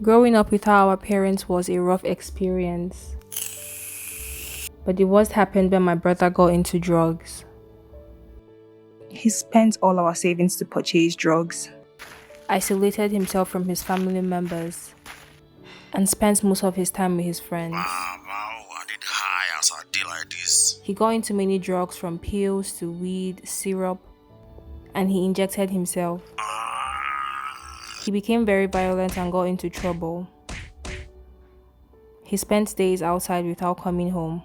Growing up without our parents was a rough experience, but the worst happened when my brother got into drugs. He spent all our savings to purchase drugs. Isolated himself from his family members, and spent most of his time with his friends. I did high as a day like this. He got into many drugs from pills to weed, syrup, and he injected himself. He became very violent and got into trouble. He spent days outside without coming home.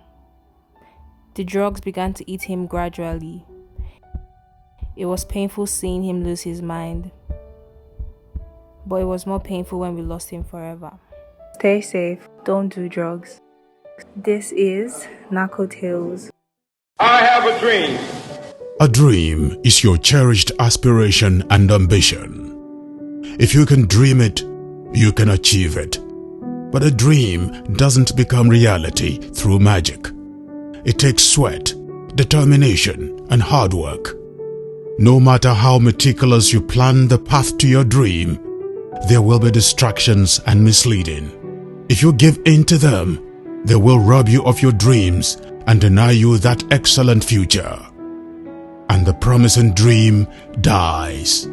The drugs began to eat him gradually. It was painful seeing him lose his mind, but it was more painful when we lost him forever. Stay safe, don't do drugs. This is Narco Tales. I have a dream. A dream is your cherished aspiration and ambition. If you can dream it, you can achieve it. But a dream doesn't become reality through magic. It takes sweat, determination, and hard work. No matter how meticulous you plan the path to your dream, there will be distractions and misleading. If you give in to them, they will rob you of your dreams and deny you that excellent future. And the promising dream dies.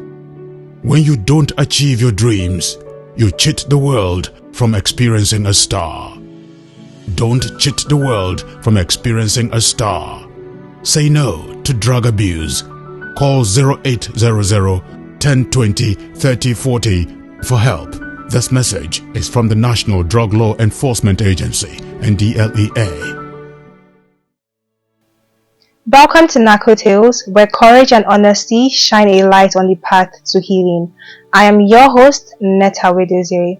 When you don't achieve your dreams, you cheat the world from experiencing a star. Don't cheat the world from experiencing a star. Say no to drug abuse. Call 0800 1020 3040 for help. This message is from the National Drug Law Enforcement Agency, NDLEA. Welcome to Narco Tales, where courage and honesty shine a light on the path to healing. I am your host, Netta Wedoziri.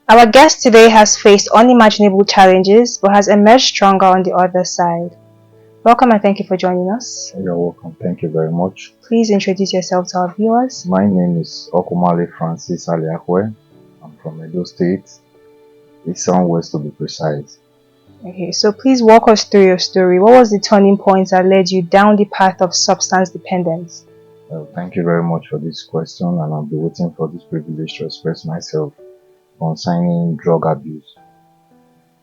Our guest today has faced unimaginable challenges but has emerged stronger on the other side. Welcome and thank you for joining us. You're welcome. Thank you very much. Please introduce yourself to our viewers. My name is Okumale Francis Aliakwe. I'm from Edo State, Eastern West to be precise. Okay, so please walk us through your story. What was the turning point that led you down the path of substance dependence? Well, thank you very much for this question, and I'll be waiting for this privilege to express myself concerning drug abuse.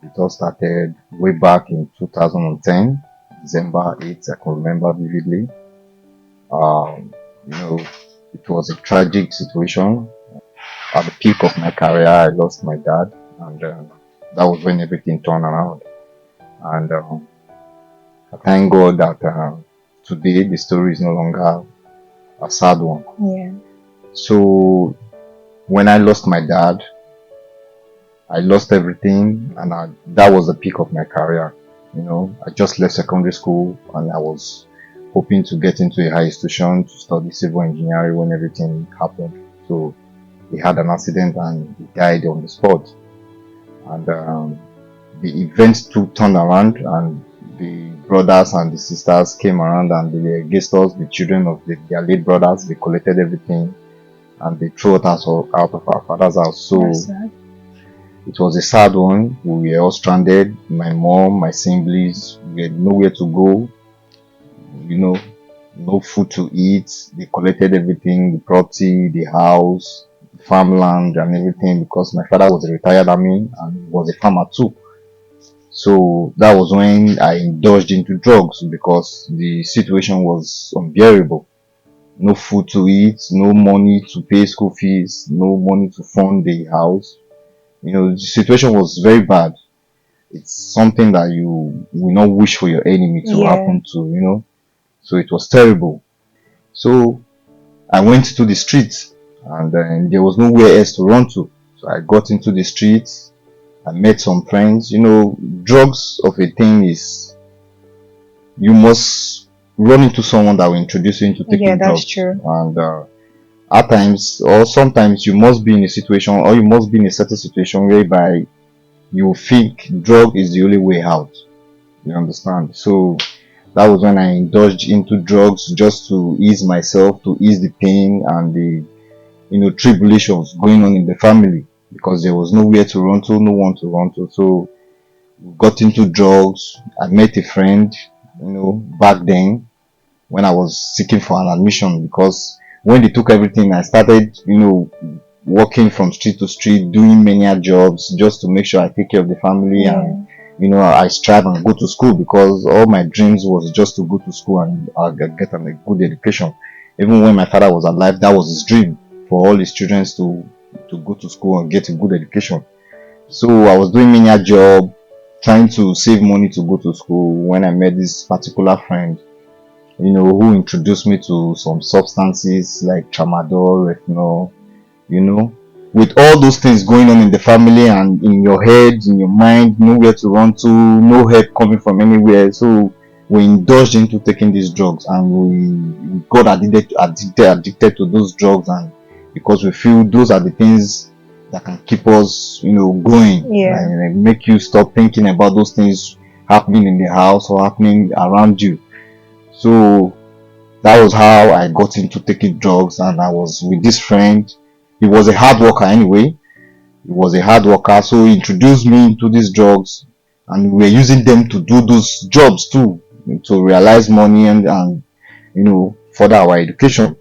It all started way back in 2010, December 8th, I can remember vividly. It was a tragic situation. At the peak of my career, I lost my dad, and that was when everything turned around. And I thank God that today the story is no longer a sad one. Yeah. So when I lost my dad, I lost everything, and that was the peak of my career. I just left secondary school, and I was hoping to get into a high institution to study civil engineering when everything happened. So he had an accident and he died on the spot. And the events too turned around, and the brothers and the sisters came around and they against us, the children of their late brothers. They collected everything and they threw us out of our father's house. So it was a sad one. We were all stranded. My mom, my siblings, we had nowhere to go. No food to eat. They collected everything, the property, the house, the farmland and everything, because my father was a retired army and was a farmer too. So that was when I indulged into drugs because the situation was unbearable. No food to eat, no money to pay school fees, no money to fund the house. The situation was very bad. It's something that you will not wish for your enemy to happen to, So it was terrible. So I went to the streets, and then there was nowhere else to run to. So I got into the streets. I met some friends. Drugs of a thing is you must run into someone that will introduce you into taking drugs. Yeah, that's true. And at times or sometimes you must be in a situation, or you must be in a certain situation whereby you think drug is the only way out. You understand? So that was when I indulged into drugs just to ease myself, to ease the pain and the tribulations going on in the family, because there was nowhere to run to, no one to run to. So we got into drugs. I met a friend, back then when I was seeking for an admission, because when they took everything, I started, walking from street to street, doing many jobs just to make sure I take care of the family and I strive and go to school, because all my dreams was just to go to school and get a good education. Even when my father was alive, that was his dream for all his children to go to school and get a good education. So I was doing many job, trying to save money to go to school, when I met this particular friend, who introduced me to some substances like tramadol, retinol, with all those things going on in the family and in your head, in your mind, nowhere to run to, no help coming from anywhere. So we indulged into taking these drugs, and we got addicted to those drugs, and because we feel those are the things that can keep us, going, and make you stop thinking about those things happening in the house or happening around you. So that was how I got into taking drugs, and I was with this friend. He was a hard worker anyway. He was a hard worker, so he introduced me into these drugs, and we were using them to do those jobs too, to realize money and further our education.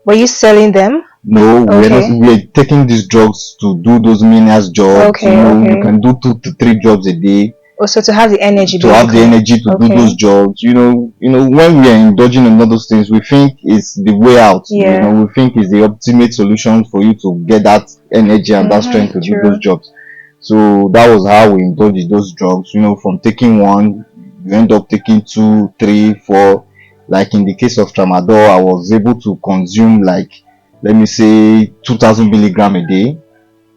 Were you selling them? No, we were taking these drugs to do those menial jobs. You can do 2 to 3 jobs a day. Also to have the energy to do those jobs. When we are indulging in all those things, we think it's the way out. We think it's the ultimate solution for you to get that energy and that strength to do those jobs. So that was how we indulged in those drugs. From taking one, you end up taking 2, 3, 4. Like in the case of tramadol, I was able to consume, like, let me say 2,000 milligram a day.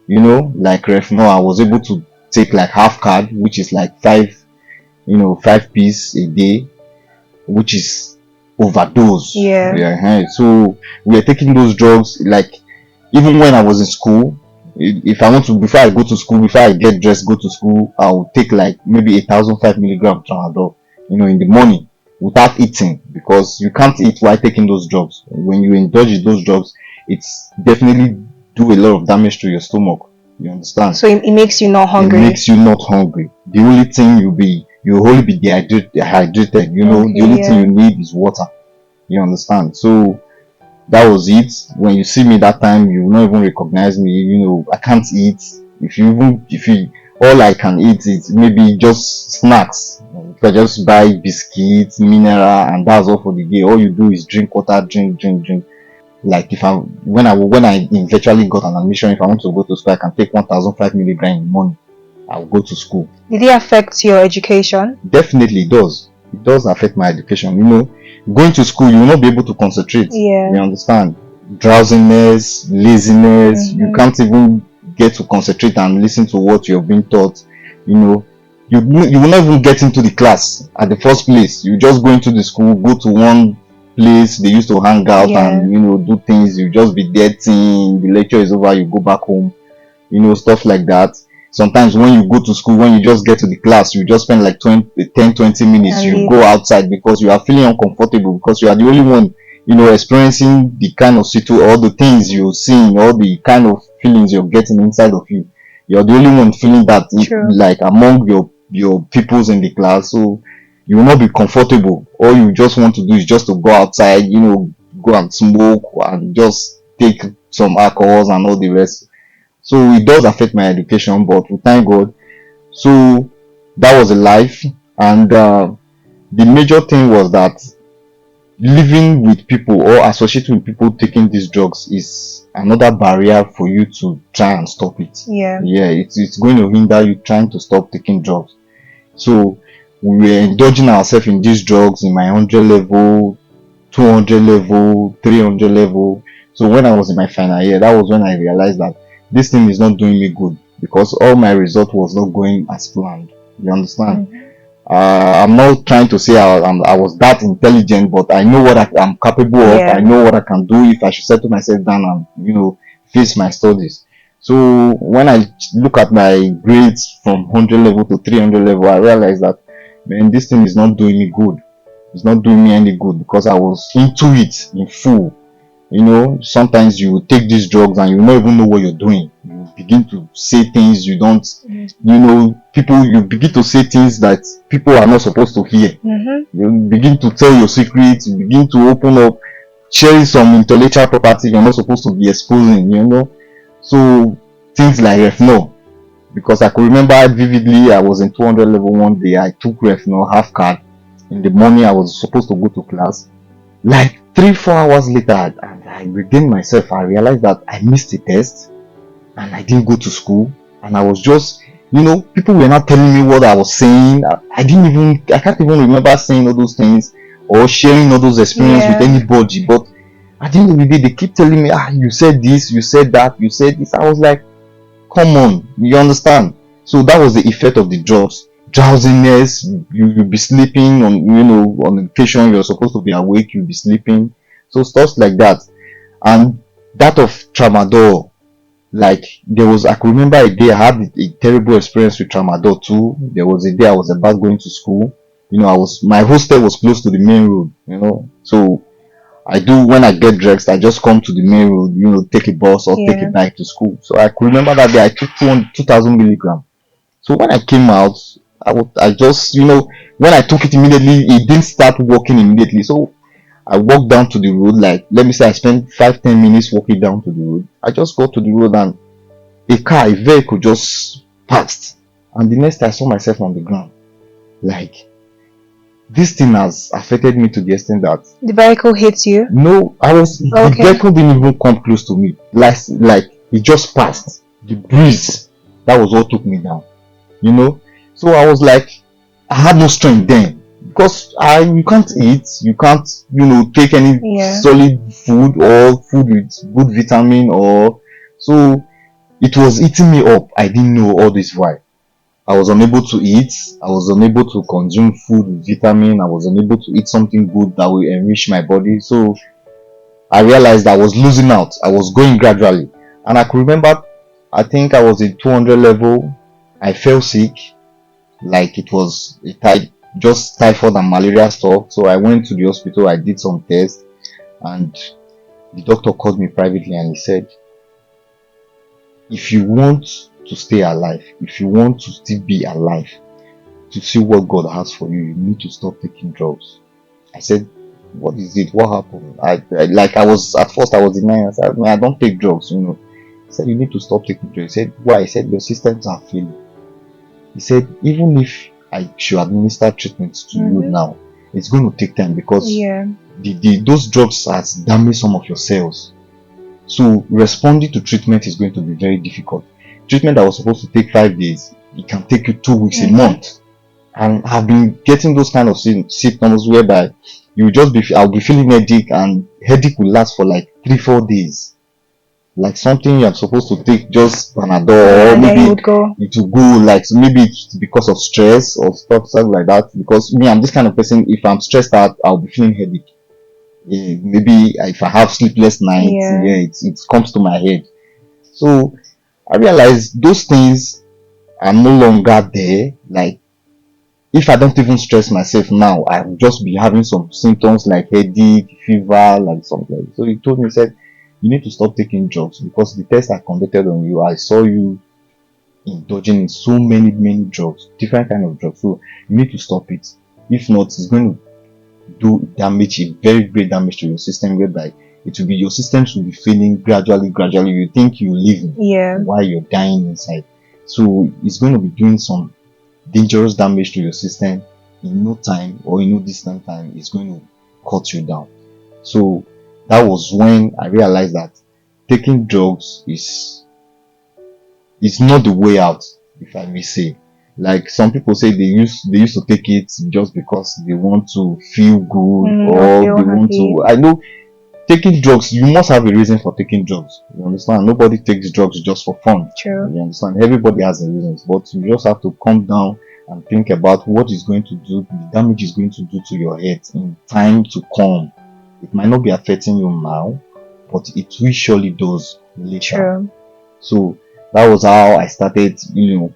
Like retinol, I was able to take like half card, which is like 5 piece a day, which is overdose. So we are taking those drugs, like, even when I was in school, if I want to, before I go to school, before I get dressed, go to school, I'll take like maybe 1,005 milligram tramadol, in the morning, without eating, because you can't eat while taking those drugs. When you indulge in those drugs, it's definitely do a lot of damage to your stomach. You understand? So it makes you not hungry. It makes you not hungry. The only thing you'll only be dehydrated. The only thing you need is water. You understand? So that was it. When you see me that time, you will not even recognize me. I can't eat. If all I can eat is maybe just snacks. If I just buy biscuits, mineral, and that's all for the day. All you do is drink water, drink. Like when I eventually got an admission, if I want to go to school, I can take 1,005 milligram in the morning. I'll go to school. Did it affect your education? Definitely it does. It does affect my education. Going to school, you will not be able to concentrate. You understand? Drowsiness, laziness. You can't even get to concentrate and listen to what you're being taught. You will not even get into the class at the first place. You just go into the school, go to one place they used to hang out and do things. You just be there till the lecture is over, you go back home, stuff like that. Sometimes when you go to school, when you just get to the class, you just spend like 10-20 minutes, you go outside because you are feeling uncomfortable, because you are the only one experiencing the kind of all the things you're seeing, all the kind of feelings you're getting inside of you. You're the only one feeling that, like, among your pupils in the class. So you will not be comfortable. All you just want to do is just to go outside, go and smoke and just take some alcohols and all the rest. So it does affect my education, but we thank God. So that was a life. And the major thing was that living with people or associating with people taking these drugs is another barrier for you to try and stop it. It's going to hinder you trying to stop taking drugs. So we were indulging ourselves in these drugs in my 100 level, 200 level, 300 level. So when I was in my final year, that was when I realized that this thing is not doing me good, because all my result was not going as planned. You understand? I'm not trying to say I was that intelligent, but I know what I'm capable of. I know what I can do if I should settle myself down and face my studies. So when I look at my grades from 100 level to 300 level, I realized that, man, this thing is not doing me good. It's not doing me any good, because I was into it in full. Sometimes you take these drugs and you don't even know what you're doing. You begin to say things you don't, you begin to say things that people are not supposed to hear. You begin to tell your secrets, you begin to open up, sharing some intellectual property you're not supposed to be exposing, So things like Refno, because I could remember vividly, I was in 200 level one day. I took Refno half card in the morning. I was supposed to go to class. Like 3-4 hours later, and I regained myself. I realized that I missed the test and I didn't go to school. And I was just, people were not telling me what I was saying. I can't even remember saying all those things or sharing all those experiences with anybody. But at the end of the day, they keep telling me, you said this, you said that, you said this. I was like, come on, you understand? So that was the effect of the drugs. Drowsiness, you'll be sleeping on occasion, you're supposed to be awake, you'll be sleeping. So stuff like that. And that of tramadol, like I could remember a day I had a terrible experience with tramadol too. There was a day I was about going to school. My hostel was close to the main road, so when I get dressed, I just come to the main road, take a bus or take a bike to school. So I could remember that day I took 2,000 milligram. So when I came out, I just, when I took it immediately, it didn't start working immediately. So I walked down to the road, like, let me say I spent 5-10 minutes walking down to the road. I just got to the road and a vehicle just passed. And the next I saw myself on the ground. Like, this thing has affected me to the extent that The vehicle hits you? no, the vehicle didn't even come close to me. Like it just passed. The breeze, that was what took me down. So I was like, I had no strength then because you can't eat, you can't take any solid food or food with good vitamin, or so it was eating me up. I didn't know all this why. I was unable to eat, I was unable to consume food with vitamin, I was unable to eat something good that will enrich my body. So I realized I was losing out. I was going gradually. And I could remember, I think I was in 200 level. I fell sick. Like it was just typhoid and malaria stuff. So I went to the hospital. I did some tests. And the doctor called me privately and he said, if you want to stay alive, if you want to still be alive, to see what God has for you, you need to stop taking drugs. I said, what is it? What happened? At first I was denying. I said, I don't take drugs, He said, you need to stop taking drugs. He said, why? He said, your systems are failing. He said, even if I should administer treatment to you now, it's going to take time because those drugs has damaged some of your cells. So responding to treatment is going to be very difficult. Treatment that was supposed to take 5 days, it can take you 2 weeks, a month. And I've been getting those kind of symptoms whereby I'll be feeling headache, and headache will last for like 3-4 days. Like something you're supposed to take just Panadol, or maybe it will go, like maybe it's because of stress or stuff like that. Because me, I'm this kind of person, if I'm stressed out, I'll be feeling headache. Maybe if I have sleepless nights, it comes to my head. So I realized those things are no longer there. Like if I don't even stress myself now, I'll just be having some symptoms like headache, fever, like something like that. So he told me, he said, you need to stop taking drugs because the test I conducted on you, I saw you indulging in so many drugs, different kind of drugs. So you need to stop it. If not, it's going to do damage, a very great damage to your system, whereby your systems will be failing gradually. You think you're living while you're dying inside. So it's going to be doing some dangerous damage to your system in no time, or in no distant time. It's going to cut you down. So that was when I realized that taking drugs is not the way out, if I may say. Like some people say they used to take it just because they want to feel good, or they want to. I know taking drugs, you must have a reason for taking drugs. You understand? Nobody takes drugs just for fun. True. You understand? Everybody has a reason, but you just have to calm down and think about what is going to do, the damage is going to do to your head in time to come. It might not be affecting you now, but it will surely does later. True. So that was how I started,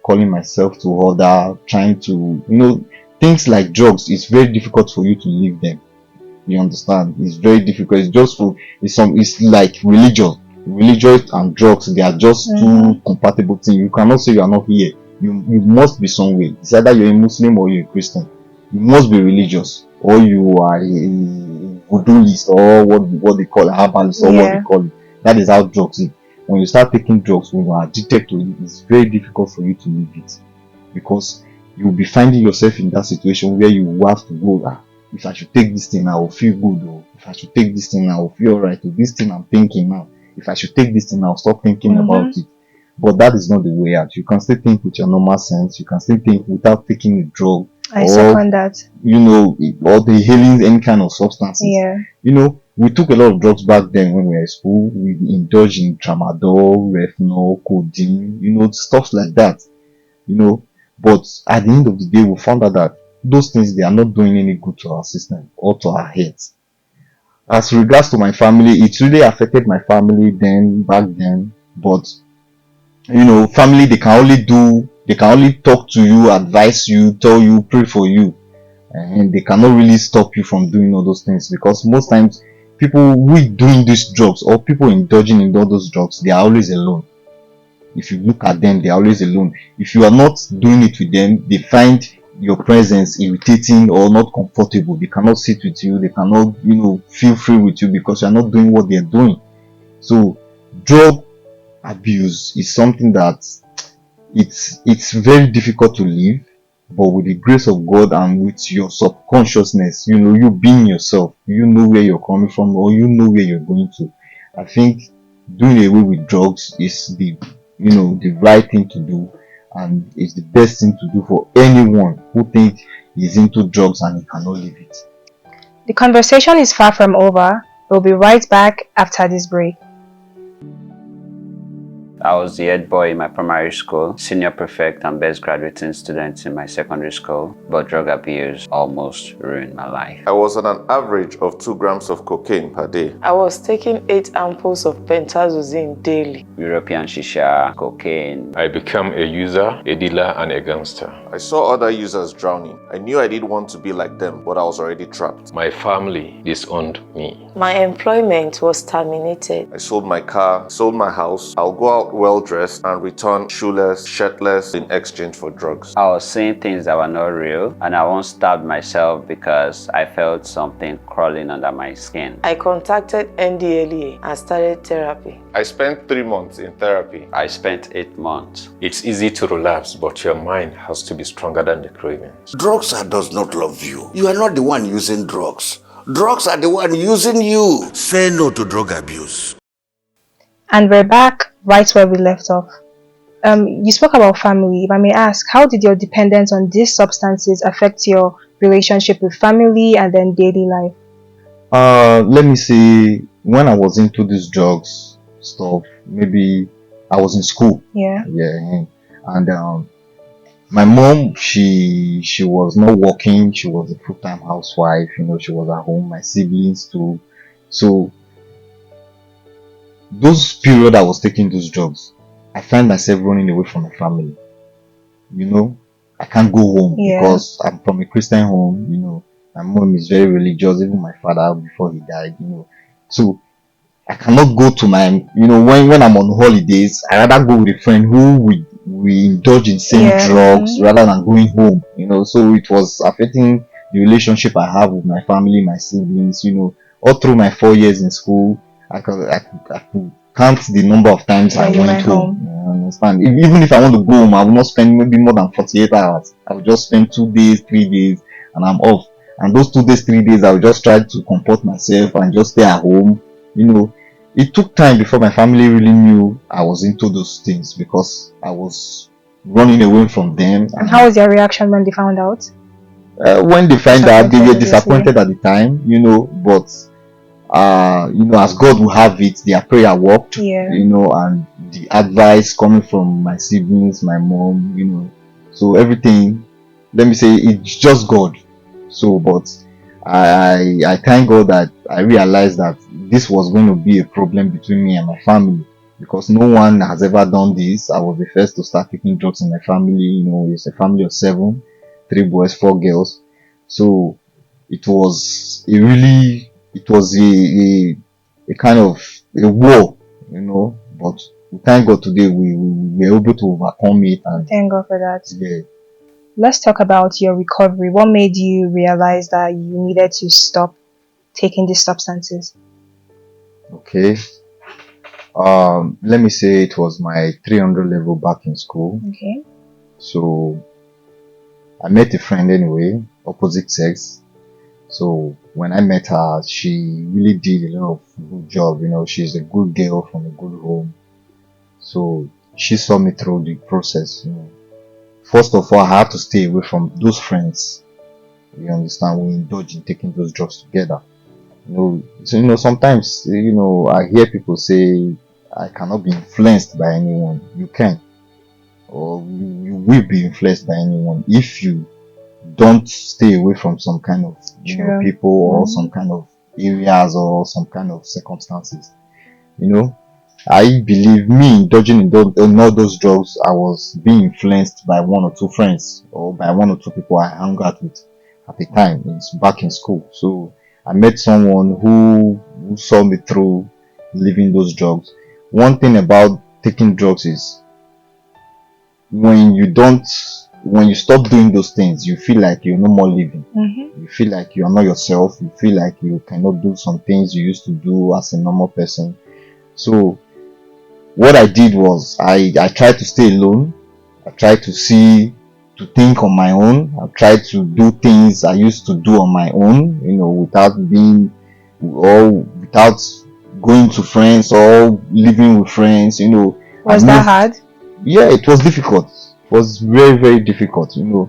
calling myself to order, trying to, things like drugs. It's very difficult for you to leave them. You understand? It's very difficult. It's like religion and drugs. They are just two compatible things. You cannot say you are not here. You must be somewhere. It's either you're a Muslim or you're a Christian. You must be religious, or you are a voodooist, or what they call a herbalist, or what they call it. That is how drugs is. when you start taking drugs, when you are addicted to it, it's very difficult for you to leave it, because you'll be finding yourself in that situation where you will have to go, if I should take this thing, I will feel good, or if I should take this thing, I will feel alright, or this thing I'm thinking now, if I should take this thing, I'll stop thinking about it. But that is not the way out. You can still think with your normal sense, you can still think without taking a drug, I second that. Or the healing, any kind of substances. Yeah. We took a lot of drugs back then when we were in school. We indulged in tramadol, Refnol, codeine, stuff like that. But at the end of the day, we found out that those things, they are not doing any good to our system or to our heads. As regards to my family, it really affected my family back then. But family, they can only talk to you, advise you, tell you, pray for you, and they cannot really stop you from doing all those things, because most times people doing these drugs, or people indulging in all those drugs, they are always alone. If you look at them, they are always alone. If you are not doing it with them, they find your presence irritating or not comfortable. They cannot sit with you, they cannot feel free with you, because you are not doing what they are doing. So drug abuse is something that it's very difficult to live, but with the grace of God and with your subconsciousness, you being yourself, you know where you're coming from, or you know where you're going to. I think doing away with drugs is the right thing to do, and it's the best thing to do for anyone who thinks he's into drugs and he cannot leave it. The conversation is far from over. We'll be right back after this break. I was the head boy in my primary school, senior prefect and best graduating student in my secondary school, but drug abuse almost ruined my life. I was on an average of 2 grams of cocaine per day. I was taking 8 ampoules of pentazosine daily. European shisha, cocaine. I became a user, a dealer, and a gangster. I saw other users drowning. I knew I didn't want to be like them, but I was already trapped. My family disowned me. My employment was terminated. I sold my car, sold my house. I'll go out well-dressed and return shoeless, shirtless in exchange for drugs. I was seeing things that were not real, and I once stabbed myself because I felt something crawling under my skin. I contacted NDLEA and started therapy. I spent 3 months in therapy. I spent 8 months. It's easy to relapse, but your mind has to be stronger than the cravings. Drugs does not love you. You are not the one using drugs. Drugs are the one using you. Say no to drug abuse. And we're back right where we left off. You spoke about family. If I may ask, how did your dependence on these substances affect your relationship with family and then daily life? Let me say, when I was into these drugs stuff, maybe I was in school. Yeah. And my mom, she was not working. She was a full-time housewife. She was at home. My siblings too. So those period I was taking those drugs, I find myself running away from my family. I can't go home because I'm from a Christian home. My mom is very religious, even my father before he died. So I cannot go to my, when I'm on holidays, I rather go with a friend who we indulge in same drugs rather than going home. So it was affecting the relationship I have with my family, my siblings. All through my 4 years in school, I could count the number of times I went home. You understand? Even if I want to go home, I will not spend maybe more than 48 hours. I will just spend 2 days, 3 days, and I'm off. And those 2 days, 3 days, I will just try to comport myself and just stay at home. It took time before my family really knew I was into those things, because I was running away from them. And how was their reaction when they found out? When they find out, they were disappointed at the time, but as God will have it, their prayer worked, and the advice coming from my siblings, my mom, so everything, let me say, it's just God. So, but I thank God that I realized that this was going to be a problem between me and my family, because no one has ever done this. I was the first to start taking drugs in my family. It's a family of 7, 3 boys, 4 girls. So it was a kind of a war, but thank God today we were able to overcome it. And thank God for that. Yeah. Let's talk about your recovery. What made you realize that you needed to stop taking these substances? Okay. Let me say it was my 300 level back in school. Okay. So I met a friend anyway, opposite sex. So when I met her, she really did a lot of good job. You know, she's a good girl from a good home. So she saw me through the process. You know, first of all, I had to stay away from those friends. You understand? We indulge in taking those drugs together. So sometimes I hear people say I cannot be influenced by anyone. You can, or you will be influenced by anyone if you don't stay away from some kind of people or some kind of areas or some kind of circumstances. I believe me indulging in all those drugs, I was being influenced by one or two friends or by one or two people I hung out with at the time back in school. So I met someone who saw me through leaving those drugs. One thing about taking drugs is when you stop doing those things, you feel like you're no more living. You feel like you are not yourself. You feel like you cannot do some things you used to do as a normal person. So what I did was I tried to stay alone. I tried to think on my own. I tried to do things I used to do on my own, without going to friends or living with friends, Was that hard? Yeah, it was difficult. It was very, very difficult, It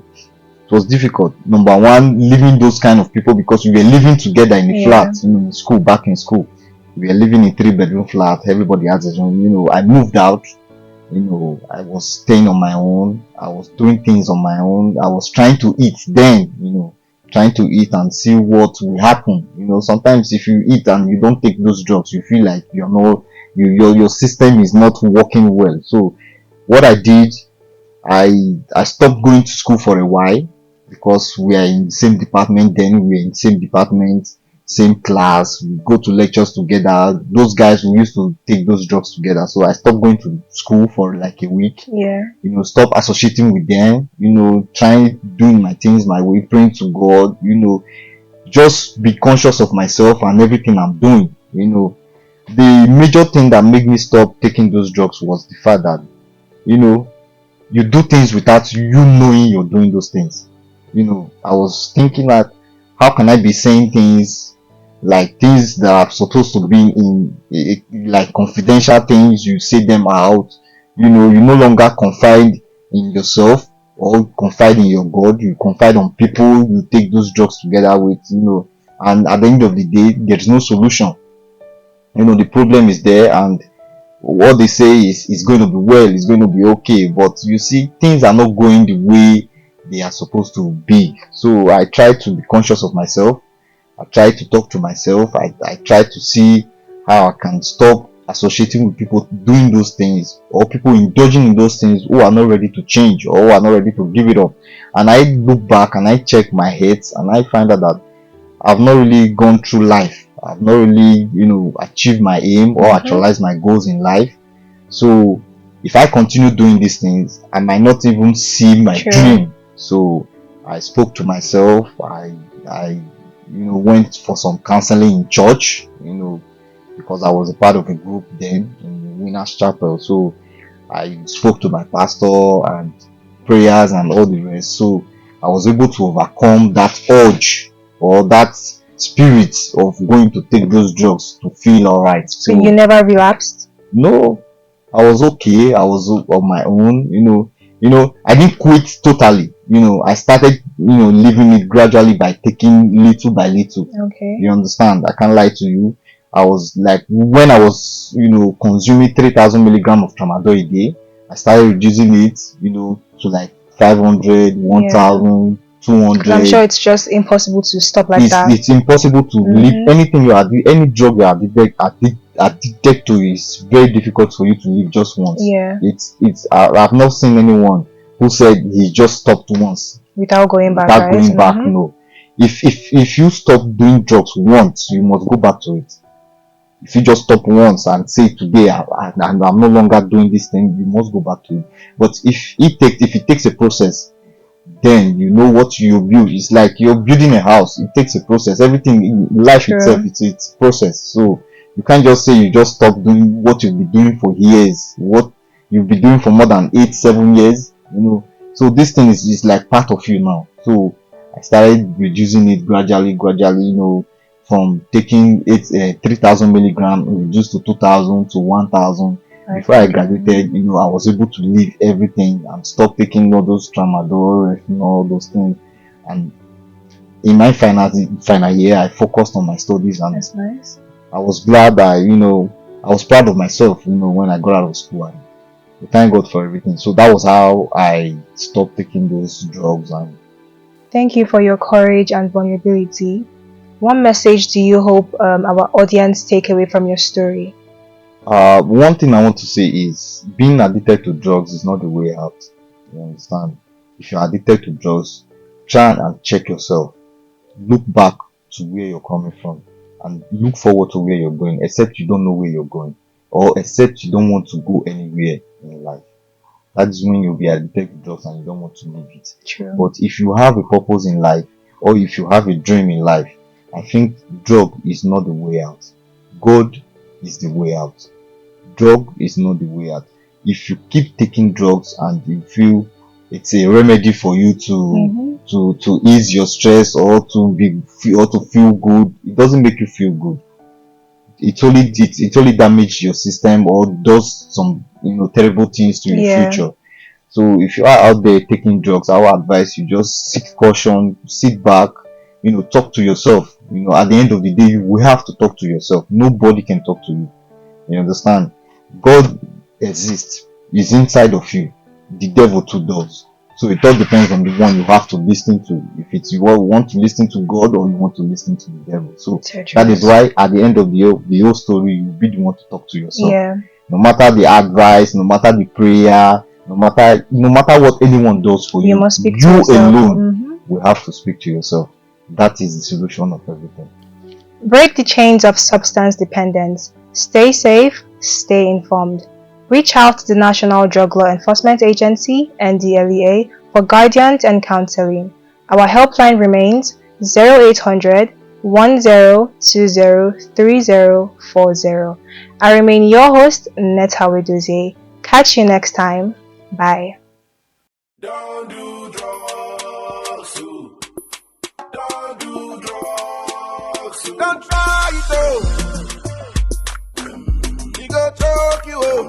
was difficult. Number one, living those kind of people, because we were living together in a flat, in school, back in school. We were living in 3-bedroom flat. Everybody has his own, I moved out. I was staying on my own. I was doing things on my own. I was trying to eat then, trying to eat and see what will happen. Sometimes if you eat and you don't take those drugs, you feel like your system is not working well. So what I did, I stopped going to school for a while, because we are in the same department then. We are in the same department, same class. We go to lectures together. Those guys, we used to take those drugs together. So I stopped going to school for like a week. Yeah. Stop associating with them. Trying doing my things my way, praying to God. Just be conscious of myself and everything I'm doing. The major thing that made me stop taking those drugs was the fact that you do things without you knowing you're doing those things. I was thinking that, how can I be saying things like things that are supposed to be like confidential things? You say them out. You no longer confide in yourself or confide in your God. You confide on people you take those drugs together with. And at the end of the day, there's no solution. The problem is there, and what they say is it's going to be well, it's going to be okay, but you see, things are not going the way they are supposed to be. So I try to be conscious of myself. I try to talk to myself. I try to see how I can stop associating with people doing those things, or people indulging in those things, who are not ready to change or who are not ready to give it up. And I look back and I check my head and I find out that I've not really gone through life. I've not really, achieved my aim or actualized my goals in life. So if I continue doing these things, I might not even see my dream. So I spoke to myself. I went for some counseling in church, because I was a part of a group then in the Winners Chapel. So I spoke to my pastor and prayers and all the rest. So I was able to overcome that urge or that spirit of going to take those drugs to feel alright. So you never relapsed? No, I was okay. I was on my own. I didn't quit totally. I started, living it gradually by taking little by little. Okay. You understand? I can't lie to you. I was like, when I was, consuming 3,000 milligrams of tramadol a day, I started reducing it, to like 500, 1,000, 200. I'm sure it's just impossible to stop like that. It's impossible to leave anything any drug you are addicted to. Is very difficult for you to leave just once. Yeah. I've not seen anyone who said he just stopped once without going back. No. If you stop doing drugs once, you must go back to it. If you just stop once and say today I'm no longer doing this thing, you must go back to it. But if it takes a process, then what you build. It's like you're building a house. It takes a process. Everything in life itself, it's a process. So You can't just say you just stop doing what you've been doing for years, what you've been doing for more than 8-7 years, you know. So this thing is like part of you now. So I started reducing it gradually, you know, from taking 3,000 milligram, reduced to 2,000 to 1,000. Before I graduated, you know, I was able to leave everything and stop taking all those tramadol, you know, all those things. And in my final year, I focused on my studies, and that's nice. I was glad that, you know, I was proud of myself, you know, when I got out of school. And thank God for everything. So that was how I stopped taking those drugs. And thank you for your courage and vulnerability. What message do you hope our audience take away from your story? One thing I want to say is being addicted to drugs is not the way out. You understand? If you're addicted to drugs, try and check yourself. Look back to where you're coming from and look forward to where you're going, except you don't know where you're going, or except you don't want to go anywhere in your life. That's when you'll be addicted to drugs and you don't want to leave it. True. But if you have a purpose in life, or if you have a dream in life, I think drug is not the way out. God is the way out. Drug is not the way out. If you keep taking drugs and you feel it's a remedy for you to ease your stress or to feel good, it doesn't make you feel good. It only damages your system or does some, you know, terrible things to your future. So if you are out there taking drugs, I would advise you just seek caution, sit back, you know, talk to yourself. You know, at the end of the day, you will have to talk to yourself. Nobody can talk to you. You understand? God exists. He's inside of you. The devil too does. So it all depends on the one you have to listen to. If it's you want to listen to God or you want to listen to the devil. So that is why at the end of the whole story, you'll be the one to talk to yourself. Yeah. No matter the advice, no matter the prayer, no matter what anyone does for you, must speak to yourself. Alone will have to speak to yourself. That is the solution of everything. Break the chains of substance dependence. Stay safe, stay informed. Reach out to the National Drug Law Enforcement Agency, NDLEA, for guidance and counseling. Our helpline remains 0800 1020 3040. I remain your host, Netta Wedozie. Catch you next time. Bye. Don't do drugs. Don't do drugs. Don't try it though. He go choke you up.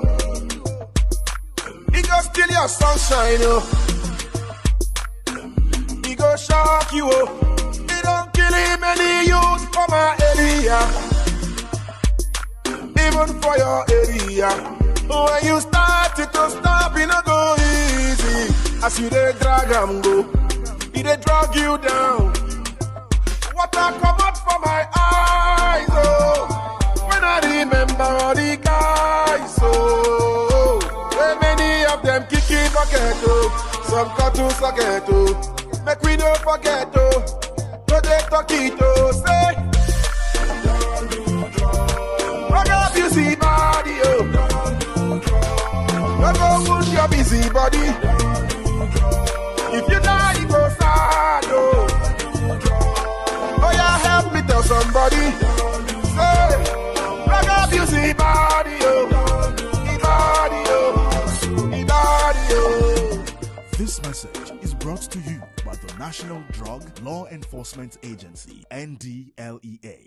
He go steal your sunshine up. He go shock you up. He don't kill him any youth for my area. Even for your area. When you start it to stop, it no go easy. As you dey drag am go, he dey drag you down. Water come out from my eyes, oh. When I remember all the guys, oh. Way many of them kicking bucket, oh. Some cut to socket, oh. Make we no forget, oh. No they talk it, oh. Say, don't do drugs. Rock up you see body, oh. Don't go wound your busy body. If you die, you go sad, oh. Oh yeah, help me tell somebody. Say, rock up you see body, oh. Body, oh. Body, oh. This message is brought to you by the National Drug Law Enforcement Agency, NDLEA.